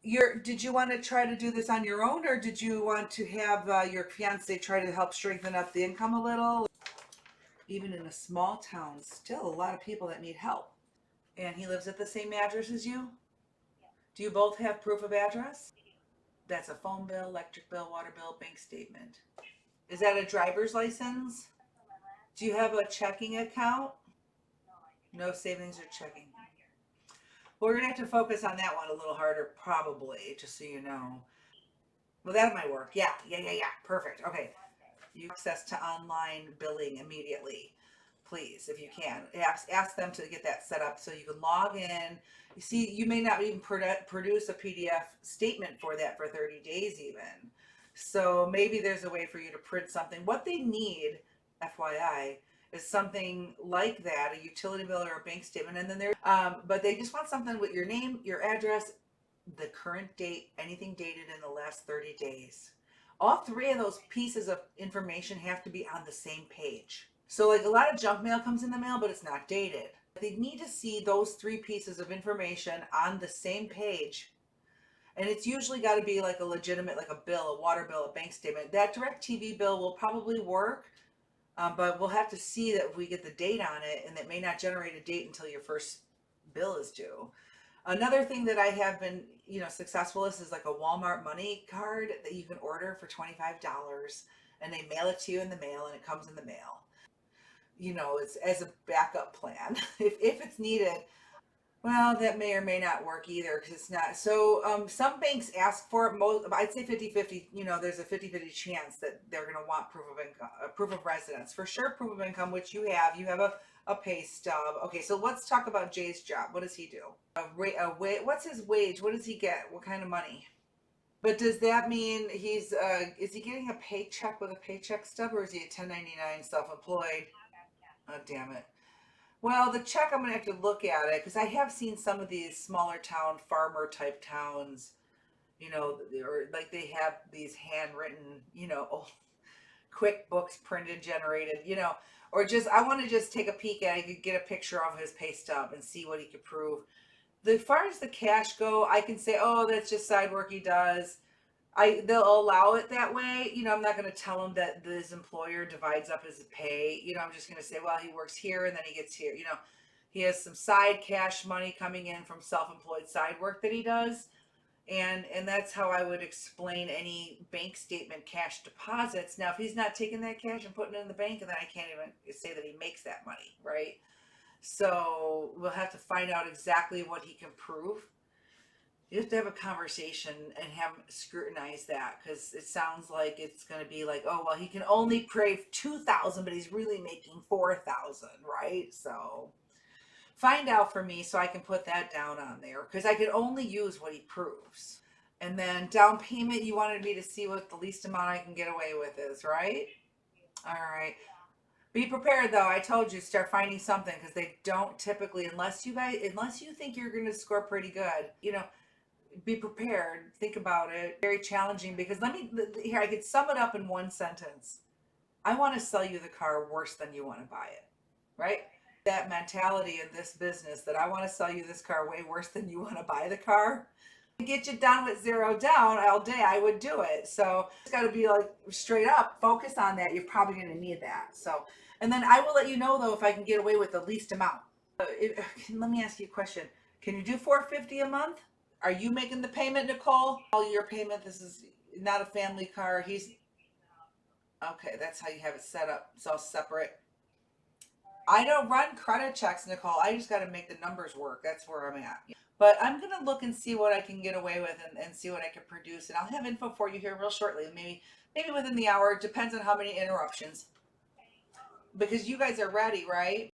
Did you want to try to do this on your own, or did you want to have your fiance try to help strengthen up the income a little? Even in a small town, still a lot of people that need help. And he lives at the same address as you? Do you both have proof of address? That's a phone bill, electric bill, water bill, bank statement. Is that a driver's license? Do you have a checking account? No savings or checking. Well, we're gonna have to focus on that one a little harder, probably, just so you know. Well, that might work. Yeah, yeah, yeah, yeah. Perfect. Okay. You access to online billing immediately, please, if you can. Ask them to get that set up so you can log in. You see, you may not even produce a PDF statement for that for 30 days even. So maybe there's a way for you to print something. What they need, FYI, is something like that, a utility bill or a bank statement. And then but they just want something with your name, your address, the current date, anything dated in the last 30 days. All three of those pieces of information have to be on the same page. So, like, a lot of junk mail comes in the mail, but it's not dated. They need to see those three pieces of information on the same page. And it's usually got to be like a legitimate, like a bill, a water bill, a bank statement. That direct TV bill will probably work, but we'll have to see that we get the date on it, and that may not generate a date until your first bill is due. Another thing that I have been, successful with is like a Walmart money card that you can order for $25, and they mail it to you in the mail, and it comes in the mail. It's as a backup plan if it's needed. Well, that may or may not work either because it's not. So some banks ask for it. I'd say 50-50. There's a 50-50 chance that they're going to want proof of income, proof of residence. For sure, proof of income, which you have. You have a pay stub. Okay, so let's talk about Jay's job. What does he do? What's his wage? What does he get? What kind of money? But does that mean is he getting a paycheck with a paycheck stub, or is he a 1099 self-employed? Oh, damn it. Well, the check, I'm gonna have to look at it because I have seen some of these smaller town farmer type towns, or like they have these handwritten, quick books printed, generated, or just I want to just take a peek at it, get a picture of his pay stub and see what he could prove. As far as the cash go, I can say, oh, that's just side work he does. They'll allow it that way. I'm not going to tell him that his employer divides up his pay. I'm just going to say, well, he works here and then he gets here. He has some side cash money coming in from self-employed side work that he does. And that's how I would explain any bank statement cash deposits. Now, if he's not taking that cash and putting it in the bank, then I can't even say that he makes that money, right? So we'll have to find out exactly what he can prove. You have to have a conversation and have him scrutinize that because it sounds like it's going to be like, oh, well, he can only pay 2,000, but he's really making 4,000, right? So find out for me so I can put that down on there because I can only use what he proves. And then down payment, you wanted me to see what the least amount I can get away with is, right? All right. Be prepared though. I told you start finding something because they don't typically, unless you think you're going to score pretty good, be prepared. Think about it. Very challenging because here, I could sum it up in one sentence. I want to sell you the car worse than you want to buy it, right? That mentality in this business that I want to sell you this car way worse than you want to buy the car. To get you done with zero down all day, I would do it. So it's got to be like straight up focus on that. You're probably going to need that. So, and then I will let you know though if I can get away with the least amount. Let me ask you a question. Can you do 450 a month? Are you making the payment, Nicole? All your payment. This is not a family car. He's okay. That's how you have it set up. It's all separate. I don't run credit checks, Nicole. I just got to make the numbers work. That's where I'm at. But I'm gonna look and see what I can get away with and see what I can produce. And I'll have info for you here real shortly. Maybe within the hour. It depends on how many interruptions. Because you guys are ready, right?